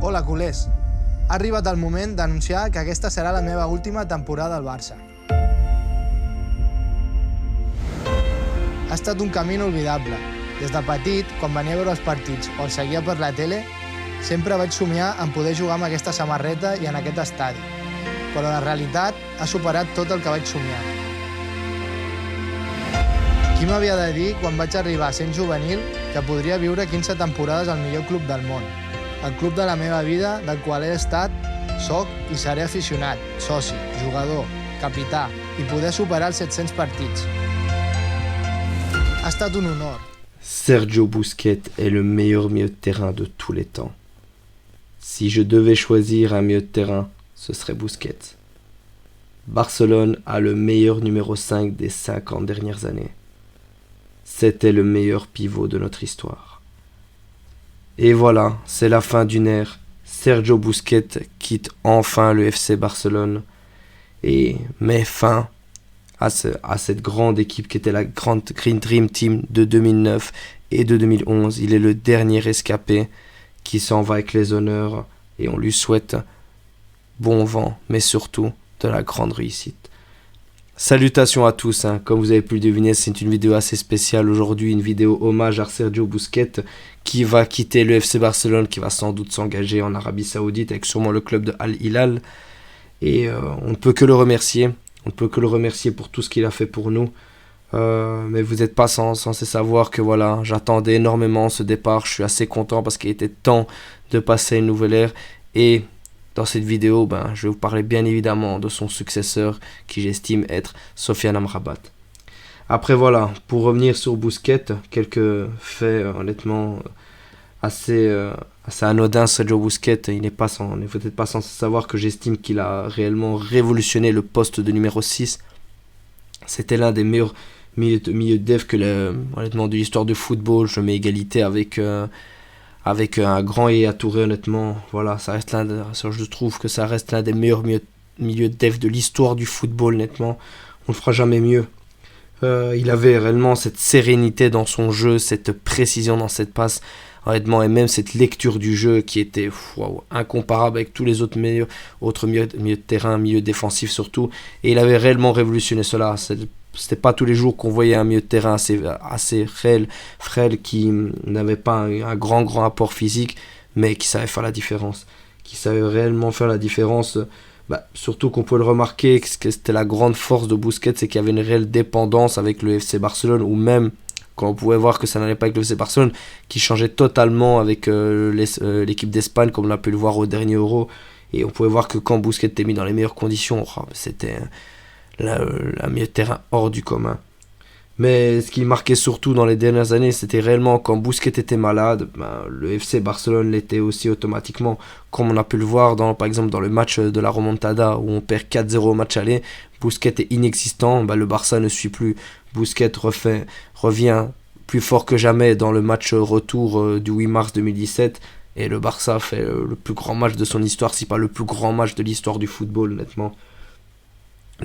Hola, culers! Ha arribat el moment d'anunciar que aquesta serà la meva última temporada al Barça. Ha estat un camí inolvidable. Des de petit, quan venia a veure els partits o els seguia per la tele, sempre vaig somiar en poder jugar amb aquesta samarreta i en aquest estadi. Però la realitat ha superat tot el que vaig somiar. Qui m'havia de dir, quan vaig arribar sent juvenil, que podria viure 15 temporades al millor club del món? El club de la meva vida, del qual he estat, soc i seré aficionat, soci, jugador, capità i poder superar els 700 partits. Ha estat un honor. Sergio Busquets est le meilleur milieu de terrain de tous les temps. Si je devais choisir un milieu de terrain, ce serait Busquets. Barcelone a le meilleur numéro 5 des 50 dernières années. C'était le meilleur pivot de notre histoire. Et voilà, c'est la fin d'une ère. Sergio Busquets quitte enfin le FC Barcelone et met fin à cette grande équipe qui était la grande Green Dream Team de 2009 et de 2011. Il est le dernier rescapé qui s'en va avec les honneurs et on lui souhaite bon vent, mais surtout de la grande réussite. Salutations à tous, Comme vous avez pu le deviner, c'est une vidéo assez spéciale aujourd'hui, une vidéo hommage à Sergio Busquets qui va quitter le FC Barcelone, qui va sans doute s'engager en Arabie Saoudite avec sûrement le club de Al Hilal. Et on ne peut que le remercier, pour tout ce qu'il a fait pour nous. Mais vous n'êtes pas censé savoir que voilà, j'attendais énormément ce départ, je suis assez content parce qu'il était temps de passer à une nouvelle ère. Et dans cette vidéo, je vais vous parler bien évidemment de son successeur qui j'estime être Sofiane Amrabat. Après voilà, pour revenir sur Busquets, quelques faits honnêtement assez anodins. Sergio Busquets, on n'est peut-être pas censé savoir que j'estime qu'il a réellement révolutionné le poste de numéro 6. C'était l'un des meilleurs milieux def honnêtement de l'histoire du football. Je mets égalité avec un grand Yaya Touré, honnêtement. Voilà, je trouve que ça reste l'un des meilleurs milieux def de l'histoire du football, honnêtement. On ne fera jamais mieux. Il avait réellement cette sérénité dans son jeu, cette précision dans cette passe, honnêtement, et même cette lecture du jeu qui était incomparable avec tous les autres milieux de terrain, milieu défensif surtout. Et il avait réellement révolutionné cela. C'était pas tous les jours qu'on voyait un milieu de terrain assez frêle qui n'avait pas un grand apport physique, mais qui savait faire la différence, qui savait réellement faire la différence. Surtout qu'on peut le remarquer, que c'était la grande force de Busquets, c'est qu'il y avait une réelle dépendance avec le FC Barcelone, ou même quand on pouvait voir que ça n'allait pas avec le FC Barcelone, qui changeait totalement avec l'équipe d'Espagne, comme on a pu le voir au dernier Euro. Et on pouvait voir que quand Busquets était mis dans les meilleures conditions, c'était un milieu de terrain hors du commun. Mais ce qui marquait surtout dans les dernières années, c'était réellement quand Busquets était malade, le FC Barcelone l'était aussi automatiquement, comme on a pu le voir par exemple dans le match de la remontada où on perd 4-0 au match aller. Busquets est inexistant, le Barça ne suit plus. Busquets revient plus fort que jamais dans le match retour du 8 mars 2017 et le Barça fait le plus grand match de son histoire, si pas le plus grand match de l'histoire du football, honnêtement.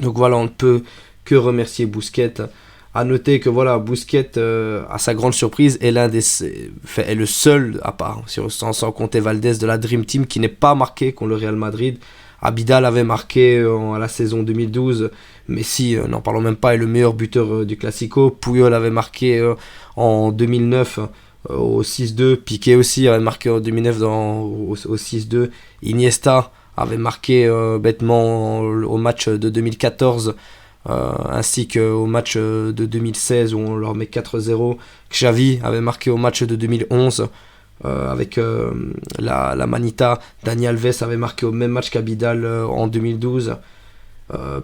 Donc voilà, on ne peut que remercier Busquets. À noter que voilà, Busquets, à sa grande surprise, est le seul, à part, sans compter Valdés, de la Dream Team qui n'est pas marqué contre le Real Madrid. Abidal avait marqué à la saison 2012, Messi, n'en parlons même pas, est le meilleur buteur du Classico. Puyol avait marqué en 2009 au 6-2, Piqué aussi avait marqué en 2009 au 6-2, Iniesta avait marqué bêtement au match de 2014, ainsi qu'au match de 2016 où on leur met 4-0. Xavi avait marqué au match de 2011 avec la Manita. Dani Alves avait marqué au même match qu'Abidal en 2012.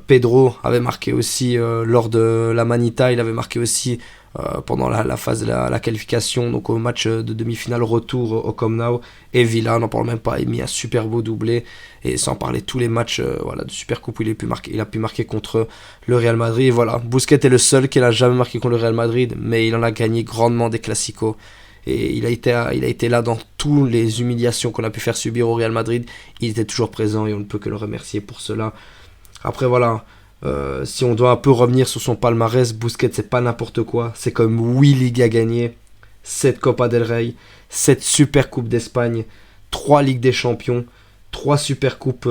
Pedro avait marqué aussi lors de la Manita. Il avait marqué aussi pendant la phase de la qualification, donc au match de demi-finale retour au Camp Nou. Et Villa, n'en parle même pas, il a mis un super beau doublé. Et sans parler tous les matchs de Supercoupe où il a pu marquer contre le Real Madrid. Et voilà, Busquets est le seul qui n'a jamais marqué contre le Real Madrid, mais il en a gagné grandement des Classicos. Et il a été là dans toutes les humiliations qu'on a pu faire subir au Real Madrid. Il était toujours présent et on ne peut que le remercier pour cela. Après voilà, si on doit un peu revenir sur son palmarès, Busquets c'est pas n'importe quoi. C'est comme 8 ligues à gagner, 7 Copa del Rey, 7 Super Coupe d'Espagne, 3 Ligues des Champions, 3 Supercoupes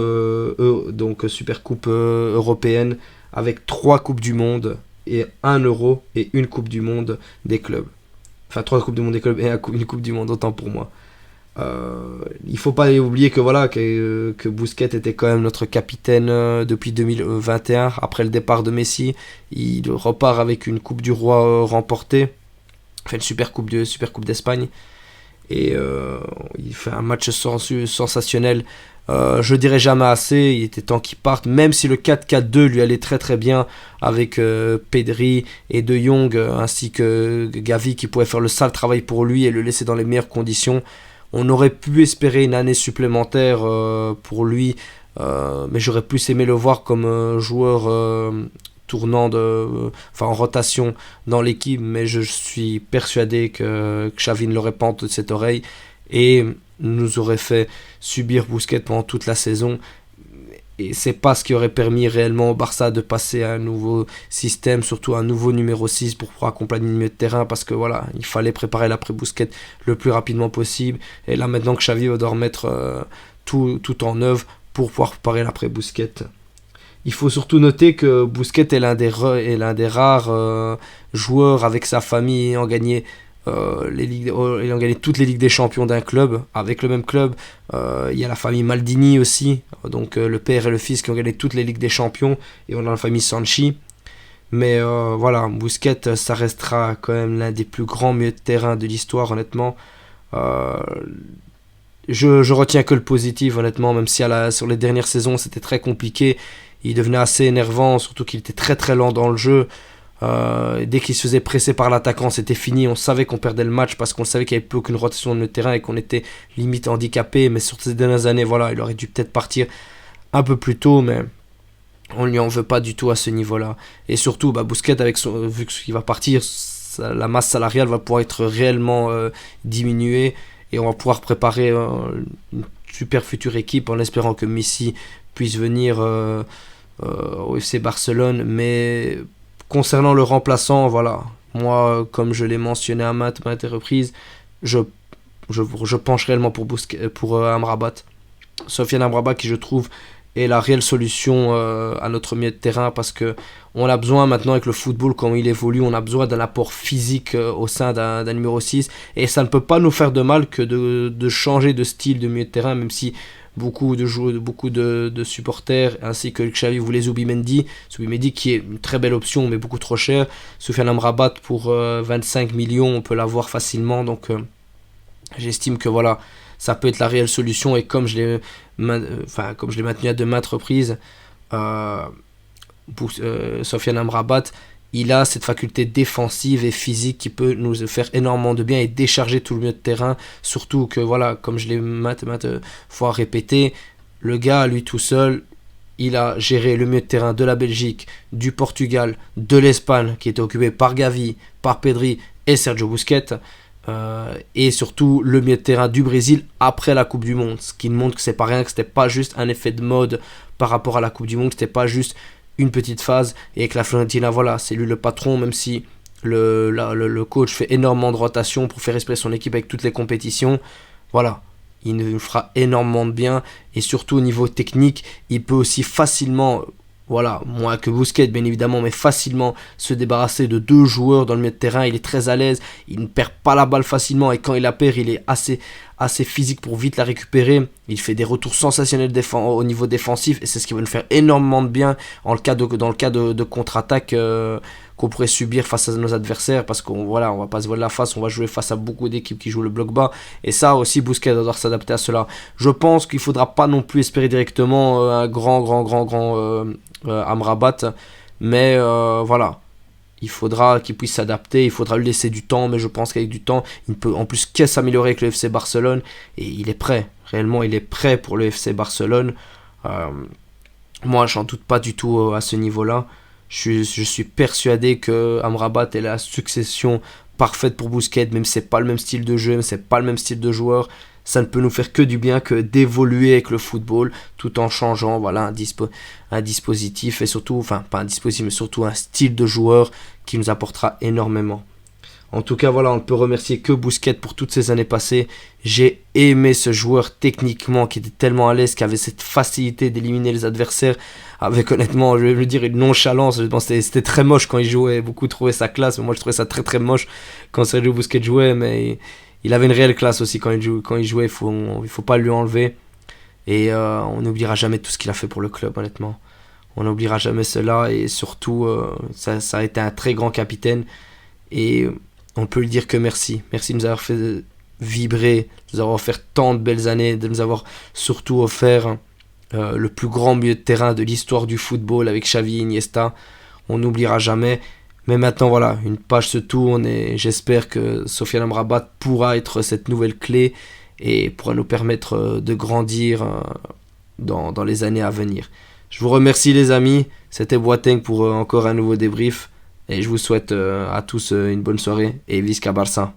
européennes, avec 3 Coupes du Monde et 1 Euro et une Coupe du Monde des clubs. Enfin, 3 Coupes du Monde des clubs et une Coupe du Monde, autant pour moi. Il faut pas oublier que Busquets était quand même notre capitaine depuis 2021. Après le départ de Messi, il repart avec une Coupe du Roi remportée, fait une Super Coupe d'Espagne, et il fait un match sensationnel. Je dirais jamais assez, il était temps qu'il parte, même si le 4-4-2 lui allait très très bien avec Pedri et De Jong, ainsi que Gavi qui pouvait faire le sale travail pour lui et le laisser dans les meilleures conditions. On aurait pu espérer une année supplémentaire pour lui, mais j'aurais plus aimé le voir comme joueur tournant en rotation dans l'équipe, mais je suis persuadé que Xavi ne l'aurait pas entendu de cette oreille et nous aurait fait subir Busquets pendant toute la saison. Et c'est pas ce qui aurait permis réellement au Barça de passer à un nouveau système, surtout un nouveau numéro 6 pour pouvoir accompagner le milieu de terrain, parce que voilà, il fallait préparer l'après Busquets le plus rapidement possible. Et là maintenant que Xavi doit remettre tout en œuvre pour pouvoir préparer l'après Busquets. Il faut surtout noter que Busquets est l'un des rares joueurs avec sa famille ayant gagné ayant gagné toutes les Ligues des Champions d'un club, avec le même club. Il y a la famille Maldini aussi, donc le père et le fils qui ont gagné toutes les Ligues des Champions, et on a la famille Sanchi. Mais voilà, Busquets, ça restera quand même l'un des plus grands milieux de terrain de l'histoire, honnêtement. Je retiens que le positif, honnêtement, même si sur les dernières saisons c'était très compliqué. Il devenait assez énervant, surtout qu'il était très très lent dans le jeu. Dès qu'il se faisait presser par l'attaquant, c'était fini. On savait qu'on perdait le match parce qu'on savait qu'il n'y avait plus aucune rotation dans le terrain et qu'on était limite handicapé. Mais sur ces dernières années, voilà, il aurait dû peut-être partir un peu plus tôt, mais on ne lui en veut pas du tout à ce niveau-là. Et surtout, Busquets, vu qu'il va partir, la masse salariale va pouvoir être réellement diminuée et on va pouvoir préparer une super future équipe en espérant que Messi puisse venir au FC Barcelone. Mais concernant le remplaçant, voilà, moi, comme je l'ai mentionné à maintes reprises, je penche réellement pour Amrabat. Sofiane Amrabat, qui je trouve est la réelle solution à notre milieu de terrain, parce que on a besoin maintenant, avec le football comme il évolue, on a besoin d'un apport physique au sein d'un numéro 6, et ça ne peut pas nous faire de mal que de changer de style de milieu de terrain, même si beaucoup de supporters ainsi que Xavi voulaient Zubimendi qui est une très belle option mais beaucoup trop cher. Sofiane Amrabat pour 25 millions, on peut l'avoir facilement, donc j'estime que voilà, ça peut être la réelle solution. Et comme je l'ai maintenu à de maintes reprises, Sofiane Amrabat, il a cette faculté défensive et physique qui peut nous faire énormément de bien et décharger tout le milieu de terrain. Surtout que, voilà, comme je l'ai maintes fois répété, le gars, lui tout seul, il a géré le milieu de terrain de la Belgique, du Portugal, de l'Espagne, qui était occupé par Gavi, par Pedri et Sergio Busquets. Et surtout le milieu de terrain du Brésil après la Coupe du Monde. Ce qui montre que c'est pas rien, que c'était pas juste un effet de mode par rapport à la Coupe du Monde, que c'était pas juste une petite phase, et que la Fiorentina, voilà, c'est lui le patron, même si le coach fait énormément de rotation pour faire respirer son équipe avec toutes les compétitions. Voilà, il nous fera énormément de bien, et surtout au niveau technique, il peut aussi facilement, voilà, moins que Busquets bien évidemment, mais facilement se débarrasser de deux joueurs dans le milieu de terrain. Il est très à l'aise, il ne perd pas la balle facilement, et quand il la perd, il est assez physique pour vite la récupérer. Il fait des retours sensationnels au niveau défensif, et c'est ce qui va nous faire énormément de bien dans le cas de contre-attaque qu'on pourrait subir face à nos adversaires, parce qu'on on va pas se voiler la face, on va jouer face à beaucoup d'équipes qui jouent le bloc bas, et ça aussi Busquets doit s'adapter à cela. Je pense qu'il faudra pas non plus espérer directement un grand Amrabat, mais voilà, il faudra qu'il puisse s'adapter, il faudra lui laisser du temps, mais je pense qu'avec du temps, il ne peut en plus qu'à s'améliorer avec le FC Barcelone, et il est prêt, réellement il est prêt pour le FC Barcelone. Moi j'en doute pas du tout à ce niveau-là. Je suis persuadé que Amrabat est la succession parfaite pour Busquets, même si c'est pas le même style de jeu, même si c'est pas le même style de joueur. Ça ne peut nous faire que du bien que d'évoluer avec le football, tout en changeant, voilà, un dispositif, et surtout, enfin pas un dispositif, mais surtout un style de joueur qui nous apportera énormément. En tout cas, voilà, on ne peut remercier que Busquets pour toutes ces années passées. J'ai aimé ce joueur techniquement qui était tellement à l'aise, qui avait cette facilité d'éliminer les adversaires avec, honnêtement, je vais le dire, une nonchalance. Je pense que c'était très moche quand il jouait. Beaucoup trouvaient sa classe, mais moi je trouvais ça très très moche quand Sergio Busquets jouait. Mais il avait une réelle classe aussi quand il jouait. Il faut pas lui enlever. Et on n'oubliera jamais tout ce qu'il a fait pour le club, honnêtement. On n'oubliera jamais cela. Et surtout, ça a été un très grand capitaine. Et on peut lui dire que merci. Merci de nous avoir fait vibrer, de nous avoir offert tant de belles années, de nous avoir surtout offert le plus grand milieu de terrain de l'histoire du football avec Xavi, Iniesta. On n'oubliera jamais. Mais maintenant, voilà, une page se tourne et j'espère que Sofiane Amrabat pourra être cette nouvelle clé et pourra nous permettre de grandir dans les années à venir. Je vous remercie les amis. C'était Boateng pour encore un nouveau débrief. Et je vous souhaite à tous une bonne soirée et Visca Barça.